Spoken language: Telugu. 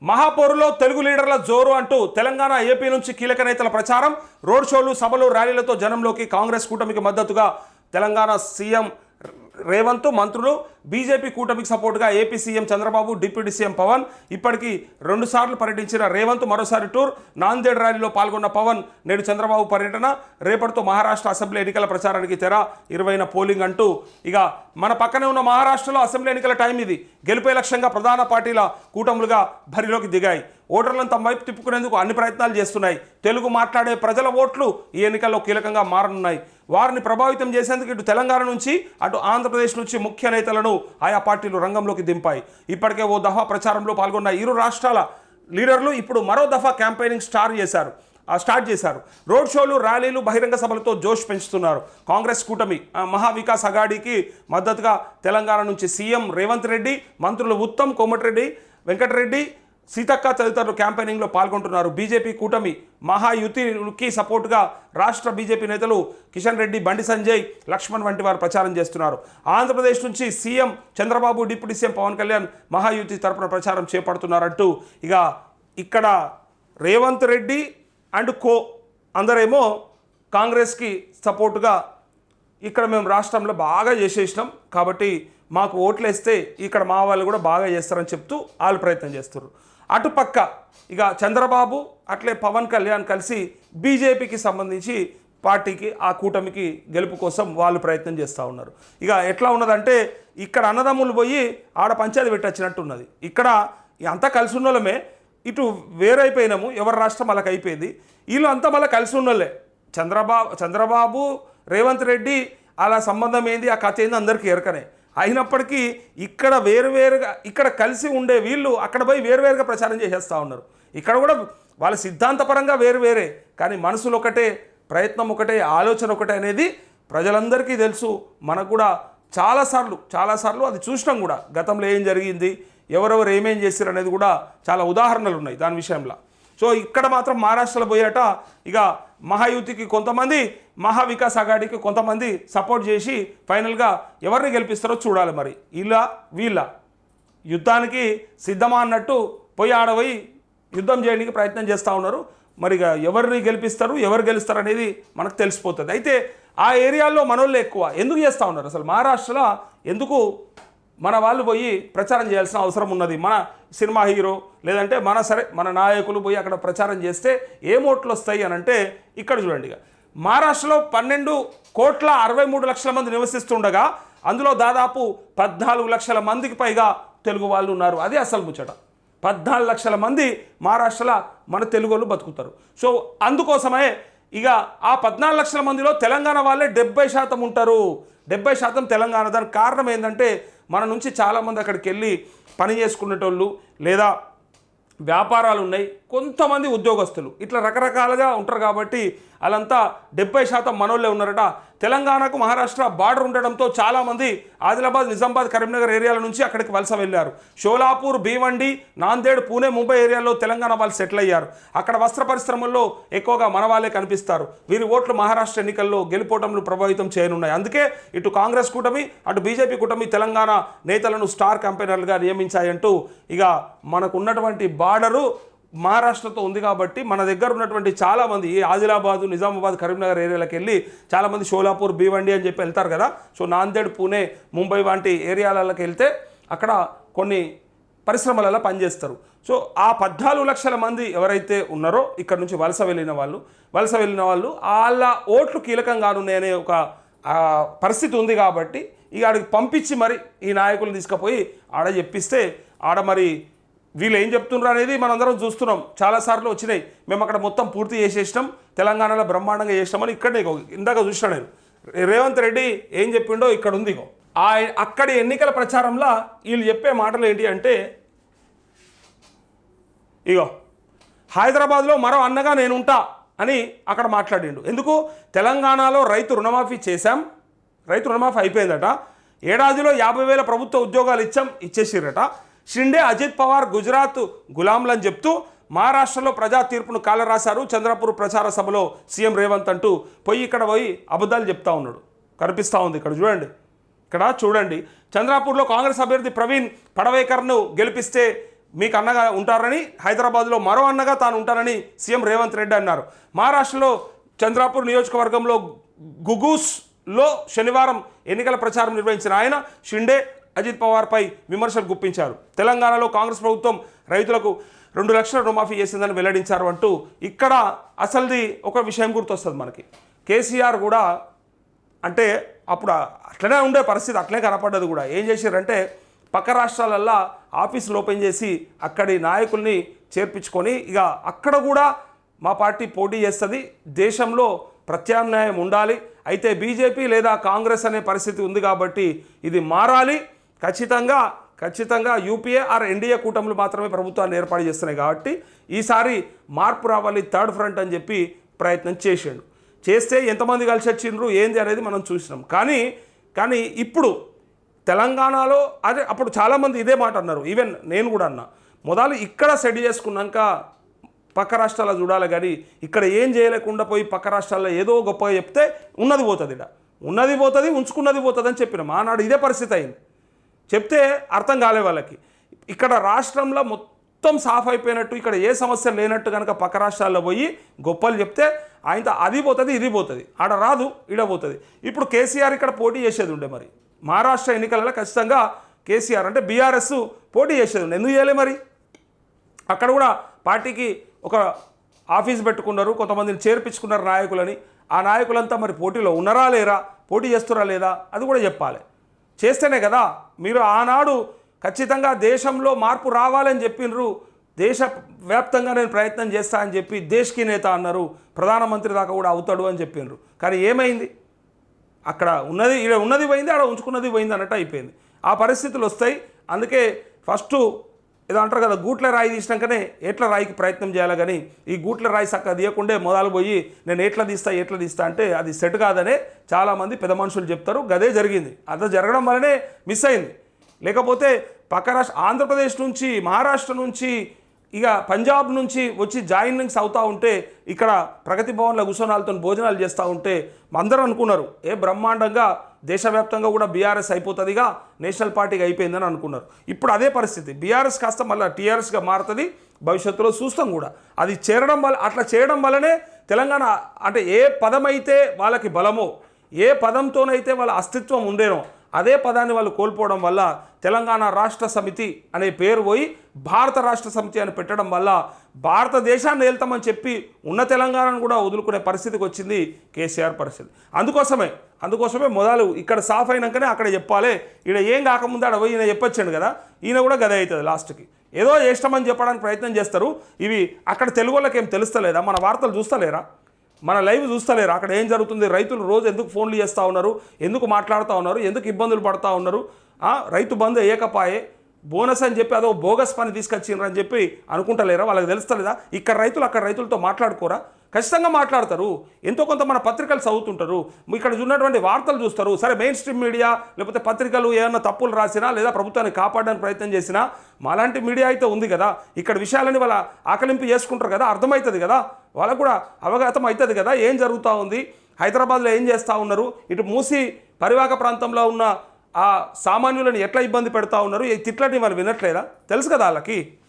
మహాపౌరులో తెలుగు లీడర్ల జోరు అంటూ తెలంగాణ ఏపీ నుంచి కీలక నేతల ప్రచారం, రోడ్ షోలు, సభలు, ర్యాలీలతో జనంలోకి. కాంగ్రెస్ కూటమికి మద్దతుగా తెలంగాణ సీఎం రేవంత్, మంత్రులు. బీజేపీ కూటమికి సపోర్టుగా AP CM Chandrababu, deputy CM Pawan. ఇప్పటికీ 2 సార్లు పర్యటించిన రేవంత్ మరోసారి టూర్. నాందేడ్ ర్యాలీలో పాల్గొన్న పవన్. నేడు చంద్రబాబు పర్యటన. రేపటితో మహారాష్ట్ర అసెంబ్లీ ఎన్నికల ప్రచారానికి తెర. 20న పోలింగ్ అంటూ ఇక మన పక్కనే ఉన్న మహారాష్ట్రలో అసెంబ్లీ ఎన్నికల టైం ఇది. గెలుపే లక్ష్యంగా ప్రధాన పార్టీల కూటములుగా బరిలోకి దిగాయి. ఓటర్లను తమ వైపు తిప్పుకునేందుకు అన్ని ప్రయత్నాలు చేస్తున్నాయి. తెలుగు మాట్లాడే ప్రజల ఓట్లు ఈ ఎన్నికల్లో కీలకంగా మారనున్నాయి. వారిని ప్రభావితం చేసేందుకు ఇటు తెలంగాణ నుంచి అటు ఆంధ్రప్రదేశ్ నుంచి ముఖ్య నేతలను ఆయా పార్టీలు రంగంలోకి దింపాయి. ఇప్పటికే ఓ దఫా ప్రచారంలో పాల్గొన్న ఇరు రాష్ట్రాల లీడర్లు ఇప్పుడు మరో దఫా క్యాంపెయినింగ్ స్టార్ట్ చేశారు. రోడ్ షోలు, ర్యాలీలు, బహిరంగ సభలతో జోష్ పెంచుతున్నారు. కాంగ్రెస్ కూటమి మహావికాస్ అఘాడీకి మద్దతుగా తెలంగాణ నుంచి సీఎం రేవంత్ రెడ్డి, మంత్రులు ఉత్తమ్, కోమటిరెడ్డి, వెంకటరెడ్డి, సీతక్క తదితరులు క్యాంపెయినింగ్లో పాల్గొంటున్నారు. బీజేపీ కూటమి మహాయుతికి సపోర్టుగా రాష్ట్ర బీజేపీ నేతలు కిషన్ రెడ్డి, బండి సంజయ్, లక్ష్మణ్ వంటి వారు ప్రచారం చేస్తున్నారు. ఆంధ్రప్రదేశ్ నుంచి CM Chandrababu, deputy CM Pawan Kalyan Mahayuti తరపున ప్రచారం చేపడుతున్నారంటూ ఇక ఇక్కడ రేవంత్ రెడ్డి అండ్ అందరేమో కాంగ్రెస్కి సపోర్టుగా ఇక్కడ మేము రాష్ట్రంలో బాగా చేసేసినాం కాబట్టి మాకు ఓట్లు వేస్తే ఇక్కడ మా వాళ్ళు కూడా బాగా చేస్తారని చెప్తూ వాళ్ళు ప్రయత్నం చేస్తారు. అటుపక్క ఇక చంద్రబాబు అట్లే పవన్ కళ్యాణ్ కలిసి బీజేపీకి సంబంధించి పార్టీకి ఆ కూటమికి గెలుపు కోసం వాళ్ళు ప్రయత్నం చేస్తూ ఉన్నారు. ఇక ఎట్లా ఉన్నదంటే ఇక్కడ అన్నదమ్ములు పోయి ఆడ పంచాయతీ పెట్టొచ్చినట్టు ఉన్నది. ఇక్కడ అంతా కలిసి ఉన్నోళ్ళమే, ఇటు వేరైపోయినాము, ఎవరి రాష్ట్రం వాళ్ళకి అయిపోయింది. వీళ్ళు అంతా మళ్ళీ కలిసి ఉన్నోళ్ళే. చంద్రబాబు రేవంత్ రెడ్డి అలా సంబంధం ఏంది, ఆ కథ ఏంది అందరికీ ఎరకనే. అయినప్పటికీ ఇక్కడ వేరువేరుగా ఇక్కడ కలిసి ఉండే వీళ్ళు అక్కడ పోయి వేరువేరుగా ప్రచారం చేసేస్తూ ఉన్నారు. ఇక్కడ కూడా వాళ్ళ సిద్ధాంతపరంగా వేరువేరే, కానీ మనసులు ఒకటే, ప్రయత్నం ఒకటే, ఆలోచన ఒకటే అనేది ప్రజలందరికీ తెలుసు. మనకు కూడా చాలాసార్లు అది చూసినాం కూడా. గతంలో ఏం జరిగింది, ఎవరెవరు ఏమేం చేశారు అనేది కూడా చాలా ఉదాహరణలు ఉన్నాయి దాని విషయంలో. సో ఇక్కడ మాత్రం మహారాష్ట్రలో పోయాట ఇక మహాయుతికి కొంతమంది, మహావికాస్ అఘాడీకి కొంతమంది సపోర్ట్ చేసి ఫైనల్గా ఎవరిని గెలిపిస్తారో చూడాలి. మరి వీళ్ళ యుద్ధానికి సిద్ధమా అన్నట్టు పోయి ఆడపోయి యుద్ధం చేయడానికి ప్రయత్నం చేస్తూ ఉన్నారు. మరి ఇక ఎవరిని గెలిపిస్తారు, ఎవరు గెలుస్తారు అనేది మనకు తెలిసిపోతుంది. అయితే ఆ ఏరియాల్లో మనోళ్ళు ఎక్కువ ఎందుకు చేస్తూ ఉన్నారు, అసలు మహారాష్ట్రలో ఎందుకు మన వాళ్ళు పోయి ప్రచారం చేయాల్సిన అవసరం ఉన్నది? మన సినిమా హీరో లేదంటే మన నాయకులు పోయి అక్కడ ప్రచారం చేస్తే ఏం ఓట్లు వస్తాయి అని అంటే ఇక్కడ చూడండి. ఇక మహారాష్ట్రలో 12,63,00,000 మంది నివసిస్తుండగా అందులో దాదాపు 14 లక్షల మందికి పైగా తెలుగు వాళ్ళు ఉన్నారు. అది అసలు ముచ్చట. 14 లక్షల మంది మహారాష్ట్రలో మన తెలుగు వాళ్ళు బతుకుతారు. సో అందుకోసమే ఇక ఆ 14 లక్షల మందిలో తెలంగాణ వాళ్ళే 70% ఉంటారు. 70% తెలంగాణ. దానికి కారణం ఏంటంటే మన నుంచి చాలామంది అక్కడికి వెళ్ళి పని చేసుకునేటోళ్ళు లేదా వ్యాపారాలు ఉన్నాయి, కొంతమంది ఉద్యోగస్తులు, ఇట్లా రకరకాలుగా ఉంటారు. కాబట్టి వాళ్ళంతా 70% మనోళ్ళే ఉన్నారట. తెలంగాణకు మహారాష్ట్ర బార్డర్ ఉండడంతో చాలామంది ఆదిలాబాద్, నిజామాబాద్, కరీంనగర్ ఏరియాల నుంచి అక్కడికి వలస వెళ్ళారు. షోలాపూర్, భీవండి, నాందేడ్, పూణే, ముంబై ఏరియాల్లో తెలంగాణ వాళ్ళు సెటిల్ అయ్యారు. అక్కడ వస్త్ర పరిశ్రమల్లో ఎక్కువగా మన వాళ్ళే కనిపిస్తారు. వీరి ఓట్లు మహారాష్ట్ర ఎన్నికల్లో గెలుపోవటంలో ప్రభావితం చేయనున్నాయి. అందుకే ఇటు కాంగ్రెస్ కూటమి అటు బీజేపీ కూటమి తెలంగాణ నేతలను స్టార్ క్యాంపెయినర్లుగా నియమించాయంటూ ఇక మనకు ఉన్నటువంటి బార్డరు మహారాష్ట్రతో ఉంది కాబట్టి మన దగ్గర ఉన్నటువంటి చాలామంది ఈ ఆదిలాబాదు, నిజామాబాద్, కరీంనగర్ ఏరియాలకు వెళ్ళి చాలామంది షోలాపూర్, భీవండి అని చెప్పి వెళ్తారు కదా. సో నాందేడ్, పూణే, ముంబై వంటి ఏరియాలకు వెళ్తే అక్కడ కొన్ని పరిశ్రమలలో పనిచేస్తారు. సో ఆ 14 లక్షల మంది ఎవరైతే ఉన్నారో ఇక్కడ నుంచి వలస వెళ్ళిన వాళ్ళు వాళ్ళ ఓట్లు కీలకంగానున్నాయనే ఒక పరిస్థితి ఉంది. కాబట్టి ఇక ఆడికి పంపించి మరి ఈ నాయకులు తీసుకుపోయి ఆడ చెప్పిస్తే ఆడ మరి వీళ్ళు ఏం చెప్తున్నారు అనేది మనందరం చూస్తున్నాం. చాలాసార్లు వచ్చినాయి, మేము అక్కడ మొత్తం పూర్తి చేసేసినాం, తెలంగాణలో బ్రహ్మాండంగా చేసినామని ఇక్కడనే ఇందాక చూసినా నేను. రేవంత్ రెడ్డి ఏం చెప్పిండో ఇక్కడ ఉంది. అక్కడి ఎన్నికల ప్రచారంలో వీళ్ళు చెప్పే మాటలు ఏంటి అంటే హైదరాబాద్లో మరో అన్నగా నేనుంటా అని అక్కడ మాట్లాడిండు. ఎందుకు? తెలంగాణలో రైతు రుణమాఫీ చేశాం, రైతు రుణమాఫీ అయిపోయిందట. ఏడాదిలో 50,000 ప్రభుత్వ ఉద్యోగాలు ఇచ్చేసిరట. షిండే, అజిత్ పవార్ గుజరాత్ గులాంలని చెప్తూ మహారాష్ట్రలో ప్రజా తీర్పును కాలరాశారు. చంద్రపూర్ ప్రచార సభలో సీఎం రేవంత్ అంటూ ఇక్కడ పోయి అబద్ధాలు చెప్తా ఉన్నాడు. కనిపిస్తూ ఉంది ఇక్కడ చూడండి. చంద్రపూర్లో కాంగ్రెస్ అభ్యర్థి ప్రవీణ్ పడవేకర్ను గెలిపిస్తే మీకు అన్నగా ఉంటారని, హైదరాబాద్లో మరో అన్నగా తాను ఉంటానని సీఎం రేవంత్ రెడ్డి అన్నారు. మహారాష్ట్రలో చంద్రాపూర్ నియోజకవర్గంలో గుగూస్లో శనివారం ఎన్నికల ప్రచారం నిర్వహించిన ఆయన షిండే, అజిత్ పవార్పై విమర్శలు గుప్పించారు. తెలంగాణలో కాంగ్రెస్ ప్రభుత్వం రైతులకు 2 లక్షల రుణమాఫీ చేసిందని వెల్లడించారు అంటూ ఇక్కడ అసలుది ఒక విషయం గుర్తొస్తుంది మనకి. కేసీఆర్ కూడా అంటే అప్పుడు అట్లనే ఉండే పరిస్థితి, అట్లనే కనపడ్డది కూడా. ఏం చేశారంటే పక్క రాష్ట్రాలల్లో ఆఫీసులు ఓపెన్ చేసి అక్కడి నాయకుల్ని చేర్పించుకొని ఇక అక్కడ కూడా మా పార్టీ పోటీ చేస్తుంది, దేశంలో ప్రత్యామ్నాయం ఉండాలి, అయితే బీజేపీ లేదా కాంగ్రెస్ అనే పరిస్థితి ఉంది కాబట్టి ఇది మారాలి, ఖచ్చితంగా యూపీఏ ఆర్ ఎన్డీఏ కూటములు మాత్రమే ప్రభుత్వాన్ని ఏర్పాటు చేస్తున్నాయి కాబట్టి ఈసారి మార్పు రావాలి, థర్డ్ ఫ్రంట్ అని చెప్పి ప్రయత్నం చేసాడు. చేస్తే ఎంతమంది కలిసి వచ్చిండ్రు ఏంది అనేది మనం చూసినాం. కానీ ఇప్పుడు తెలంగాణలో అదే అప్పుడు చాలామంది ఇదే మాట అన్నారు, ఈవెన్ నేను కూడా అన్నా, మొదలు ఇక్కడ సెట్ చేసుకున్నాక పక్క రాష్ట్రాల్లో చూడాలి, కానీ ఇక్కడ ఏం చేయలేకుండా పోయి పక్క రాష్ట్రాల్లో ఏదో గొప్పగా చెప్తే ఉన్నది పోతుంది, ఉన్నది పోతుంది, ఉంచుకున్నది పోతుంది అని చెప్పినాం. ఆనాడు ఇదే పరిస్థితి అయింది. చెప్తే అర్థం కాలే వాళ్ళకి. ఇక్కడ రాష్ట్రంలో మొత్తం సాఫ్ అయిపోయినట్టు, ఇక్కడ ఏ సమస్య లేనట్టు కనుక పక్క రాష్ట్రాల్లో పోయి గొప్పలు చెప్తే ఆయన అది పోతుంది, ఇది పోతుంది, ఆడ రాదు, ఈడ పోతుంది. ఇప్పుడు కేసీఆర్ ఇక్కడ పోటీ చేసేది ఉండే, మరి మహారాష్ట్ర ఎన్నికలలో ఖచ్చితంగా కేసీఆర్ అంటే బీఆర్ఎస్ పోటీ చేసేది ఉండే. ఎందుకు చేయలే మరి? అక్కడ కూడా పార్టీకి ఒక ఆఫీస్ పెట్టుకున్నారు, కొంతమందిని చేర్పించుకున్నారు నాయకులని. ఆ నాయకులంతా మరి పోటీలో ఉన్నారా లేరా, పోటీ చేస్తురా లేదా, అది కూడా చెప్పాలి. చేస్తేనే కదా మీరు ఆనాడు ఖచ్చితంగా దేశంలో మార్పు రావాలని చెప్పినారు, దేశవ్యాప్తంగా నేను ప్రయత్నం చేస్తా అని చెప్పి దేశ్కి నేత అన్నారు, ప్రధానమంత్రి దాకా కూడా అవుతాడు అని చెప్పినారు. కానీ ఏమైంది? అక్కడ ఉన్నది ఇక్కడ ఉన్నది పోయింది, అక్కడ ఉంచుకున్నది పోయింది అన్నట్టు అయిపోయింది. ఆ పరిస్థితులు వస్తాయి. అందుకే ఫస్ట్ ఏదో అంటారు కదా, గూట్ల రాయి తీసినాకనే ఎట్ల రాయికి ప్రయత్నం చేయాలి, కానీ ఈ గూట్ల రాయి చక్కగా తీయకుండే మొదలు పోయి నేను ఎట్లా తీస్తా అంటే అది సెట్ కాదనే చాలామంది పెద్ద మనుషులు చెప్తారు. గదే జరిగింది. అది జరగడం వల్లనే మిస్ అయింది. లేకపోతే పక్క రాష్ట్ర ఆంధ్రప్రదేశ్ నుంచి, మహారాష్ట్ర నుంచి, ఇక పంజాబ్ నుంచి వచ్చి జాయినింగ్స్ అవుతూ ఉంటే ఇక్కడ ప్రగతి భవన్లో కూర్చొని భోజనాలు చేస్తూ ఉంటే అందరూ అనుకున్నారు బ్రహ్మాండంగా దేశవ్యాప్తంగా కూడా బీఆర్ఎస్ అయిపోతుందిగా, నేషనల్ పార్టీగా అయిపోయిందని అనుకున్నారు. ఇప్పుడు అదే పరిస్థితి, బీఆర్ఎస్ కాస్త మళ్ళీ టీఆర్ఎస్గా మారుతుంది భవిష్యత్తులో, చూస్తాం కూడా. అది చేరడం వల్ల, అట్లా చేయడం వల్లనే తెలంగాణ అంటే ఏ పదమైతే వాళ్ళకి బలమో, ఏ పదంతోనైతే వాళ్ళ అస్తిత్వం ఉండేనో అదే పదాన్ని వాళ్ళు కోల్పోవడం వల్ల తెలంగాణ రాష్ట్ర సమితి అనే పేరు పోయి భారత రాష్ట్ర సమితి అని పెట్టడం వల్ల భారతదేశాన్ని వెళ్తామని చెప్పి ఉన్న తెలంగాణను కూడా వదులుకునే పరిస్థితికి వచ్చింది కేసీఆర్ పరిస్థితి. అందుకోసమే మొదలు ఇక్కడ సాఫ్ అయినాకనే అక్కడ చెప్పాలి. ఈయన ఏం కాకముందు ఆడ పోయి ఈయన చెప్పొచ్చాడు కదా, ఈయన కూడా గదే అవుతుంది లాస్ట్కి. ఏదో ఇష్టమని చెప్పడానికి ప్రయత్నం చేస్తారు. ఇవి అక్కడ తెలుగు వాళ్ళకి ఏం తెలుస్తలేదా? మన వార్తలు చూస్తలేరా? మన లైవ్ చూస్తలేరు? అక్కడ ఏం జరుగుతుంది? రైతులు రోజు ఎందుకు ఫోన్లు చేస్తూ ఉన్నారు, ఎందుకు మాట్లాడుతూ ఉన్నారు, ఎందుకు ఇబ్బందులు పడుతూ ఉన్నారు? రైతు బంధు ఏకపాయే బోనస్ అని చెప్పి అదో బోగస్ పని తీసుకొచ్చిండ్రు అని చెప్పి అనుకుంటలేరా? వాళ్ళకి తెలుస్తలేదా? ఇక్కడ రైతులు అక్కడ రైతులతో మాట్లాడుకోరా? ఖచ్చితంగా మాట్లాడతారు. ఎంతో కొంత మన పత్రికలు చదువుతుంటారు, ఇక్కడ ఉన్నటువంటి వార్తలు చూస్తారు. సరే మెయిన్ స్ట్రీమ్ మీడియా లేకపోతే పత్రికలు ఏమైనా తప్పులు రాసినా లేదా ప్రభుత్వాన్ని కాపాడడానికి ప్రయత్నం చేసినా మాలాంటి మీడియా అయితే ఉంది కదా, ఇక్కడ విషయాలని వాళ్ళ ఆకలింపు చేసుకుంటారు కదా, అర్థమవుతుంది కదా, వాళ్ళకు కూడా అవగతం అవుతుంది కదా ఏం జరుగుతూ ఉంది, హైదరాబాద్లో ఏం చేస్తూ ఉన్నారు, ఇటు మూసి పరివాహక ప్రాంతంలో ఉన్న ఆ సామాన్యులను ఎట్లా ఇబ్బంది పెడతా ఉన్నారు, ఈ తిట్లని వాళ్ళు వినట్లేదా? తెలుసు కదా వాళ్ళకి.